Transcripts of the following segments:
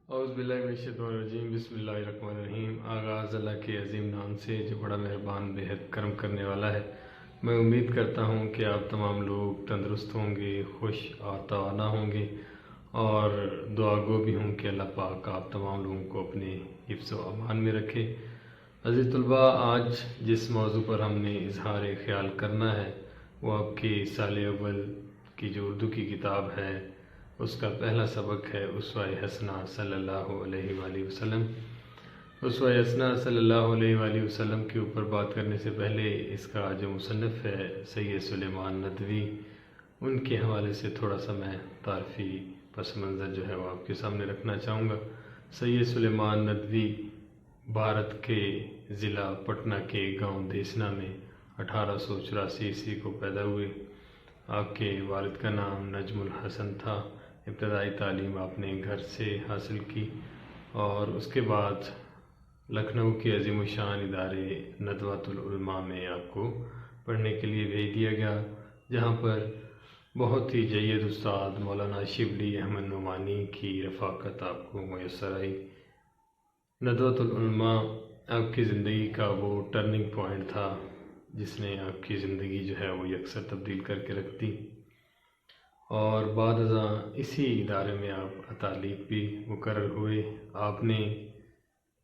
اعوذ باللہ من الشیطان الرجیم، بسم اللہ الرحمن الرحیم۔ آغاز اللہ کے عظیم نام سے جو بڑا مہربان بے حد کرم کرنے والا ہے۔ میں امید کرتا ہوں کہ آپ تمام لوگ تندرست ہوں گے، خوش اور توانا ہوں گے، اور دعا گو بھی ہوں کہ اللہ پاک آپ تمام لوگوں کو اپنے حفظ و امان میں رکھے۔ عزیز طلباء، آج جس موضوع پر ہم نے اظہار خیال کرنا ہے وہ آپ کے سال اول کی جو اردو کی کتاب ہے اس کا پہلا سبق ہے اسوہ حسنہ صلی اللہ علیہ وآلہ وسلم۔ اسوہ حسنہ صلی اللہ علیہ وآلہ وسلم کے اوپر بات کرنے سے پہلے اس کا جو مصنف ہے سید سلیمان ندوی، ان کے حوالے سے تھوڑا سا میں تعارفی پس منظر جو ہے وہ آپ کے سامنے رکھنا چاہوں گا۔ سید سلیمان ندوی بھارت کے ضلع پٹنہ کے گاؤں دیسنا میں 1884 عیسوی کو پیدا ہوئے۔ آپ کے والد کا نام نجم الحسن تھا۔ ابتدائی تعلیم آپ نے گھر سے حاصل کی اور اس کے بعد لکھنؤ کے عظیم الشان ادارے ندوۃ العلماء میں آپ کو پڑھنے کے لیے بھیج دیا گیا، جہاں پر بہت ہی جید استاد مولانا شبلی احمد نعمانی کی رفاقت آپ کو میسر آئی۔ ندوۃ العلماء آپ کی زندگی کا وہ ٹرننگ پوائنٹ تھا جس نے آپ کی زندگی جو ہے وہ یکسر تبدیل کر کے رکھ دی، اور بعد ازاں اسی ادارے میں آپ تعلیق بھی مقرر ہوئے۔ آپ نے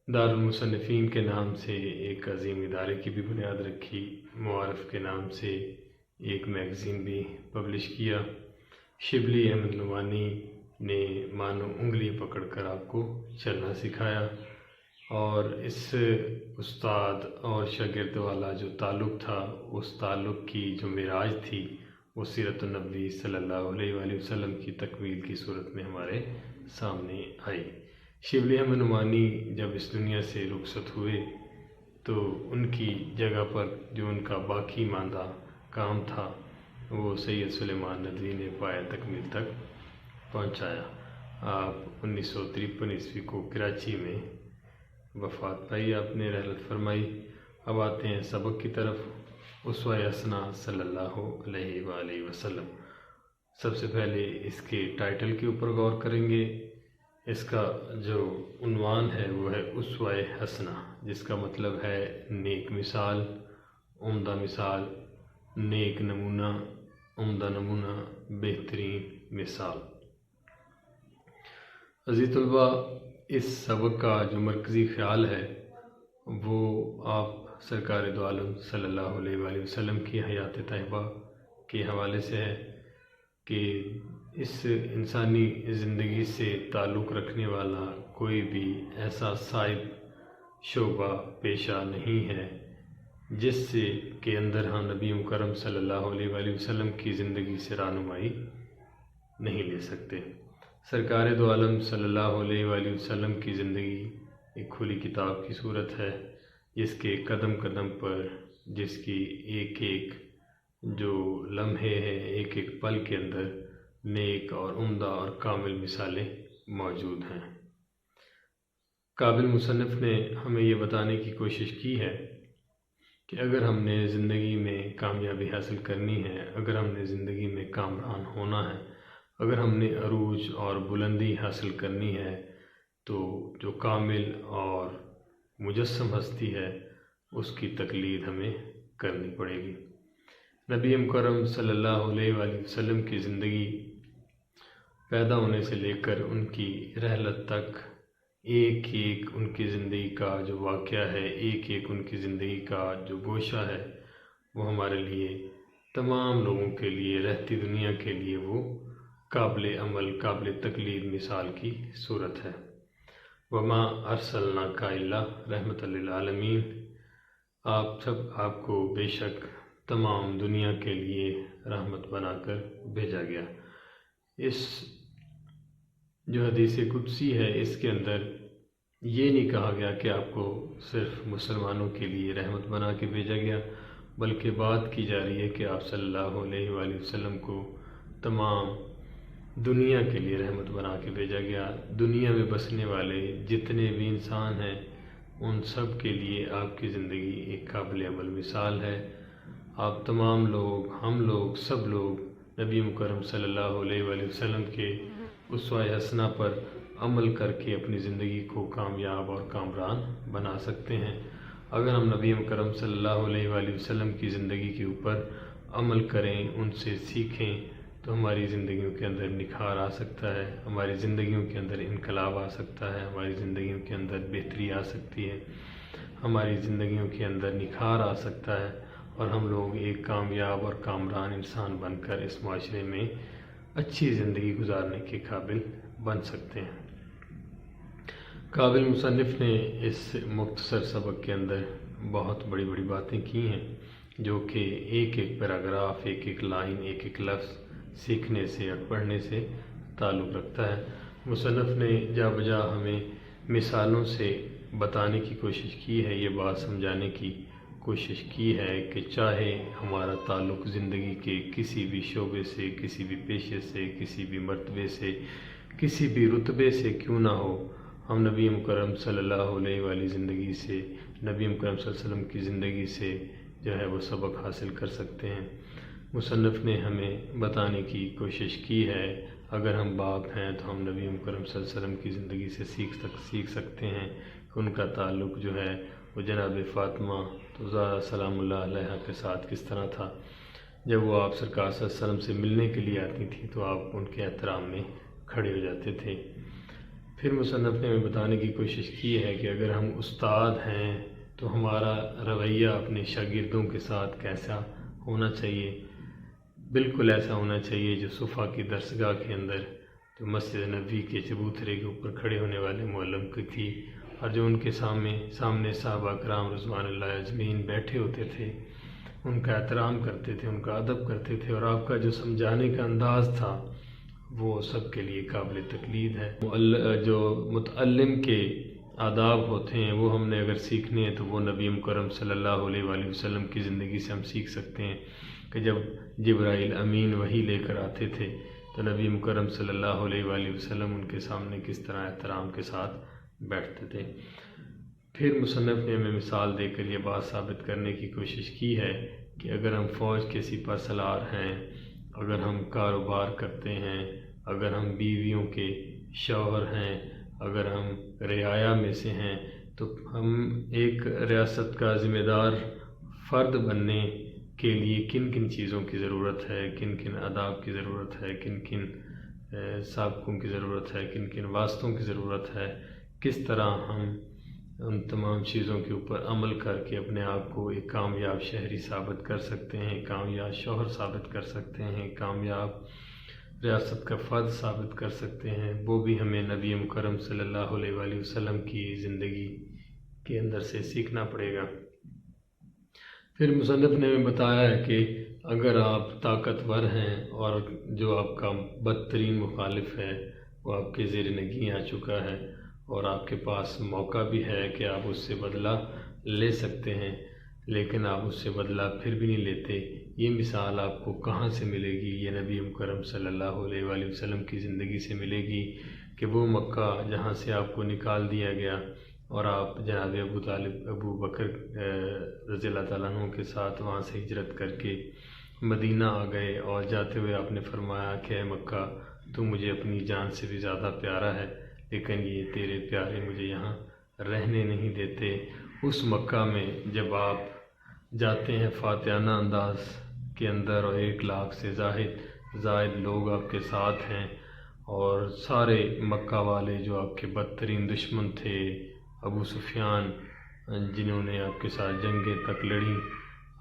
دارالمصنفین کے نام سے ایک عظیم ادارے کی بھی بنیاد رکھی، معارف کے نام سے ایک میگزین بھی پبلش کیا۔ شبلی احمد نعمانی نے مانو انگلی پکڑ کر آپ کو چلنا سکھایا، اور اس استاد اور شاگرد والا جو تعلق تھا، اس تعلق کی جو معراج تھی وہ سیرت النبی صلی اللہ علیہ وآلہ وسلم کی تکمیل کی صورت میں ہمارے سامنے آئی۔ شبلی احمد نعمانی جب اس دنیا سے رخصت ہوئے تو ان کی جگہ پر جو ان کا باقی ماندہ کام تھا وہ سید سلیمان ندوی نے پایہ تکمیل تک پہنچایا۔ آپ 1953 عیسوی کو کراچی میں وفات پائی، آپ نے رحلت فرمائی۔ اب آتے ہیں سبق کی طرف۔ اسوہ حسنہ صلی اللہ علیہ وآلہ وسلم، سب سے پہلے اس کے ٹائٹل کے اوپر غور کریں گے۔ اس کا جو عنوان ہے وہ ہے اسوہ حسنہ، جس کا مطلب ہے نیک مثال، عمدہ مثال، نیک نمونہ، عمدہ نمونہ، بہترین مثال۔ عزیز طلباء، اس سبق کا جو مرکزی خیال ہے وہ آپ سرکار دو عالم صلی اللہ علیہ وآلہ وسلم کی حیات طیبہ کے حوالے سے ہے کہ اس انسانی زندگی سے تعلق رکھنے والا کوئی بھی ایسا صائب شعبہ پیشہ نہیں ہے جس سے کے اندر ہم نبی مکرم صلی اللہ علیہ وآلہ وسلم کی زندگی سے رہنمائی نہیں لے سکتے۔ سرکار دو عالم صلی اللہ علیہ وآلہ وسلم کی زندگی ایک کھلی کتاب کی صورت ہے، جس کے قدم قدم پر، جس کی ایک ایک جو لمحے ہیں، ایک ایک پل کے اندر نیک اور عمدہ اور کامل مثالیں موجود ہیں۔ قابل مصنف نے ہمیں یہ بتانے کی کوشش کی ہے کہ اگر ہم نے زندگی میں کامیابی حاصل کرنی ہے، اگر ہم نے زندگی میں کامران ہونا ہے، اگر ہم نے عروج اور بلندی حاصل کرنی ہے، تو جو کامل اور مجسم ہستی ہے اس کی تقلید ہمیں کرنی پڑے گی۔ نبی مکرم صلی اللہ علیہ وآلہ وسلم کی زندگی پیدا ہونے سے لے کر ان کی رحلت تک، ایک ایک ان کی زندگی کا جو واقعہ ہے، ایک ایک ان کی زندگی کا جو گوشہ ہے، وہ ہمارے لیے، تمام لوگوں کے لیے، رہتی دنیا کے لیے وہ قابل عمل، قابل تقلید مثال کی صورت ہے۔ وما ارسلناک الا رحمۃ للعالمین، آپ کو بے شک تمام دنیا کے لیے رحمت بنا کر بھیجا گیا۔ اس جو حدیث قدسی ہے اس کے اندر یہ نہیں کہا گیا کہ آپ کو صرف مسلمانوں کے لیے رحمت بنا کے بھیجا گیا، بلکہ بات کی جا رہی ہے کہ آپ صلی اللہ علیہ وآلہ وسلم کو تمام دنیا کے لیے رحمت بنا کے بھیجا گیا۔ دنیا میں بسنے والے جتنے بھی انسان ہیں ان سب کے لیے آپ کی زندگی ایک قابل عمل مثال ہے۔ آپ تمام لوگ، ہم لوگ، سب لوگ نبی مکرم صلی اللہ علیہ وآلہ وسلم کے اسوہ حسنہ پر عمل کر کے اپنی زندگی کو کامیاب اور کامران بنا سکتے ہیں۔ اگر ہم نبی مکرم صلی اللہ علیہ وآلہ وسلم کی زندگی کے اوپر عمل کریں، ان سے سیکھیں، تو ہماری زندگیوں کے اندر نکھار آ سکتا ہے، ہماری زندگیوں کے اندر انقلاب آ سکتا ہے، ہماری زندگیوں کے اندر بہتری آ سکتی ہے، ہماری زندگیوں کے اندر نکھار آ سکتا ہے، اور ہم لوگ ایک کامیاب اور کامران انسان بن کر اس معاشرے میں اچھی زندگی گزارنے کے قابل بن سکتے ہیں۔ قابل مصنف نے اس مختصر سبق کے اندر بہت بڑی بڑی باتیں کی ہیں، جو کہ ایک ایک پیراگراف، ایک ایک لائن، ایک ایک لفظ سیکھنے سے اور پڑھنے سے تعلق رکھتا ہے۔ مصنف نے جا بجا ہمیں مثالوں سے بتانے کی کوشش کی ہے، یہ بات سمجھانے کی کوشش کی ہے کہ چاہے ہمارا تعلق زندگی کے کسی بھی شعبے سے، کسی بھی پیشے سے، کسی بھی مرتبے سے، کسی بھی رتبے سے کیوں نہ ہو، ہم نبی مکرم صلی اللہ علیہ وآلہ زندگی سے، نبی مکرم صلی اللہ علیہ وسلم کی زندگی سے جو ہے وہ سبق حاصل کر سکتے ہیں۔ مصنف نے ہمیں بتانے کی کوشش کی ہے، اگر ہم باپ ہیں تو ہم نبی مکرم صلی اللہ علیہ وسلم کی زندگی سے سیکھ سکتے ہیں کہ ان کا تعلق جو ہے وہ جناب فاطمہ زہرا سلام اللہ علیہا کے ساتھ کس طرح تھا۔ جب وہ آپ سرکار صلی اللہ علیہ وسلم سے ملنے کے لیے آتی تھی تو آپ ان کے احترام میں کھڑے ہو جاتے تھے۔ پھر مصنف نے ہمیں بتانے کی کوشش کی ہے کہ اگر ہم استاد ہیں تو ہمارا رویہ اپنے شاگردوں کے ساتھ کیسا ہونا چاہیے، بالکل ایسا ہونا چاہیے جو صفا کی درسگاہ کے اندر جو مسجد نبوی کے چبوترے کے اوپر کھڑے ہونے والے معلم کی تھی، اور جو ان کے سامنے صحابہ کرام رضوان اللہ اجمعین بیٹھے ہوتے تھے، ان کا احترام کرتے تھے، ان کا ادب کرتے تھے، اور آپ کا جو سمجھانے کا انداز تھا وہ سب کے لیے قابل تقلید ہے۔ جو متعلم کے آداب ہوتے ہیں وہ ہم نے اگر سیکھنے ہیں تو وہ نبی مکرم صلی اللہ علیہ وآلہ وسلم کی زندگی سے ہم سیکھ سکتے ہیں کہ جب جبرائیل امین وحی لے کر آتے تھے تو نبی مکرم صلی اللہ علیہ وآلہ وسلم ان کے سامنے کس طرح احترام کے ساتھ بیٹھتے تھے۔ پھر مصنف نے ہمیں مثال دے کر یہ بات ثابت کرنے کی کوشش کی ہے کہ اگر ہم فوج کے سپہ سالار ہیں، اگر ہم کاروبار کرتے ہیں، اگر ہم بیویوں کے شوہر ہیں، اگر ہم رعایا میں سے ہیں، تو ہم ایک ریاست کا ذمہ دار فرد بننے کے لیے کن کن چیزوں کی ضرورت ہے، کن کن آداب کی ضرورت ہے، کن کن سابقوں کی ضرورت ہے، کن کن واسطوں کی ضرورت ہے، کس طرح ہم ان تمام چیزوں کے اوپر عمل کر کے اپنے آپ کو ایک کامیاب شہری ثابت کر سکتے ہیں، کامیاب شوہر ثابت کر سکتے ہیں، کامیاب ریاست کا فرد ثابت کر سکتے ہیں، وہ بھی ہمیں نبی مکرم صلی اللہ علیہ وآلہ وسلم کی زندگی کے اندر سے سیکھنا پڑے گا۔ پھر مصنف نے ہمیں بتایا ہے کہ اگر آپ طاقتور ہیں اور جو آپ کا بدترین مخالف ہے وہ آپ کے زیر نگین آ چکا ہے اور آپ کے پاس موقع بھی ہے کہ آپ اس سے بدلہ لے سکتے ہیں، لیکن آپ اس سے بدلہ پھر بھی نہیں لیتے، یہ مثال آپ کو کہاں سے ملے گی؟ یہ نبی مکرم صلی اللہ علیہ وآلہ وسلم کی زندگی سے ملے گی کہ وہ مکہ جہاں سے آپ کو نکال دیا گیا اور آپ جناب ابو بکر رضی اللہ تعالیٰ عنہ کے ساتھ وہاں سے ہجرت کر کے مدینہ آ گئے، اور جاتے ہوئے آپ نے فرمایا کہ اے مکہ تو مجھے اپنی جان سے بھی زیادہ پیارا ہے، لیکن یہ تیرے پیارے مجھے یہاں رہنے نہیں دیتے۔ اس مکہ میں جب آپ جاتے ہیں فاتحانہ انداز کے اندر اور 1 لاکھ سے زائد لوگ آپ کے ساتھ ہیں، اور سارے مکہ والے جو آپ کے بدترین دشمن تھے، ابو سفیان، جنہوں نے آپ کے ساتھ جنگیں تک لڑیں،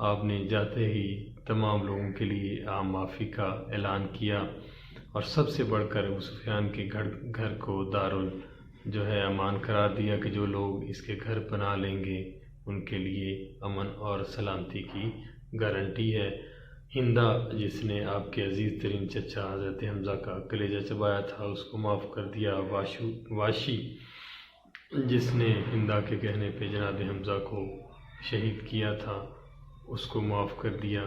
آپ نے جاتے ہی تمام لوگوں کے لیے عام معافی کا اعلان کیا، اور سب سے بڑھ کر ابو سفیان کے گھر کو جو ہے امان قرار دیا کہ جو لوگ اس کے گھر پناہ لیں گے ان کے لیے امن اور سلامتی کی گارنٹی ہے۔ ہندا جس نے آپ کے عزیز ترین چچا حضرت حمزہ کا کلیجہ چبایا تھا اس کو معاف کر دیا۔ واشی جس نے ہندا کے کہنے پہ جناب حمزہ کو شہید کیا تھا اس کو معاف کر دیا،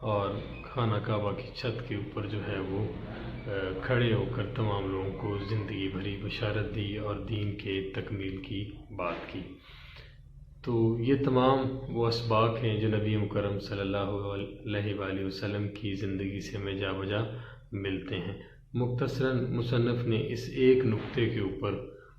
اور خانہ کعبہ کی چھت کے اوپر جو ہے وہ کھڑے ہو کر تمام لوگوں کو زندگی بھری بشارت دی اور دین کے تکمیل کی بات کی۔ تو یہ تمام وہ اسباق ہیں جو نبی مکرم صلی اللہ علیہ وآلہ وسلم کی زندگی سے ہمیں جا بجا ملتے ہیں۔ مختصراً مصنف نے اس ایک نقطے کے اوپر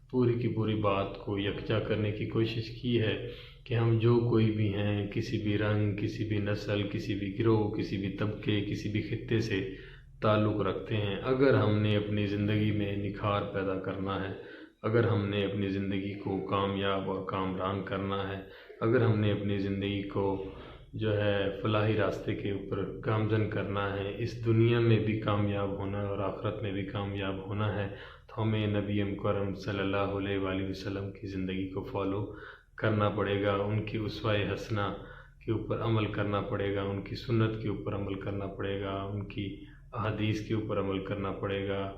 پوری کی پوری بات کو یکجا کرنے کی کوشش کی ہے کہ ہم جو کوئی بھی ہیں، کسی بھی رنگ، کسی بھی نسل، کسی بھی گروہ، کسی بھی طبقے، کسی بھی خطے سے تعلق رکھتے ہیں، اگر ہم نے اپنی زندگی میں نکھار پیدا کرنا ہے، اگر ہم نے اپنی زندگی کو کامیاب اور کامران کرنا ہے، اگر ہم نے اپنی زندگی کو جو ہے فلاحی راستے کے اوپر گامزن کرنا ہے، اس دنیا میں بھی کامیاب ہونا ہے اور آخرت میں بھی کامیاب ہونا ہے، تو ہمیں نبی مکرم صلی اللہ علیہ وآلہ وسلم کی زندگی کو فالو کرنا پڑے گا، ان کی اسوہ حسنہ کے اوپر عمل کرنا پڑے گا، ان کی سنت کے اوپر عمل کرنا پڑے گا، ان کی احادیث کے اوپر عمل کرنا پڑے گا،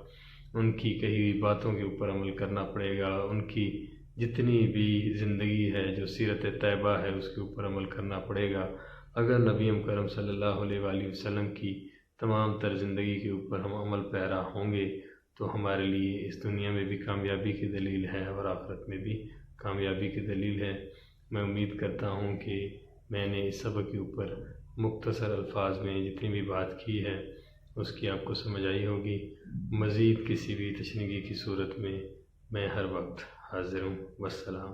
ان کی کہی ہوئی باتوں کے اوپر عمل کرنا پڑے گا، ان کی جتنی بھی زندگی ہے جو سیرت طیبہ ہے اس کے اوپر عمل کرنا پڑے گا۔ اگر نبی کرم صلی اللہ علیہ وآلہ وسلم کی تمام تر زندگی کے اوپر ہم عمل پیرا ہوں گے تو ہمارے لیے اس دنیا میں بھی کامیابی کی دلیل ہے اور آخرت میں بھی کامیابی کی دلیل ہے۔ میں امید کرتا ہوں کہ میں نے اس سبق کے اوپر مختصر الفاظ میں جتنی بھی بات کی ہے اس کی آپ کو سمجھ آئی ہوگی۔ مزید کسی بھی تشنیگی کی صورت میں میں ہر وقت حاضر ہوں۔ والسلام۔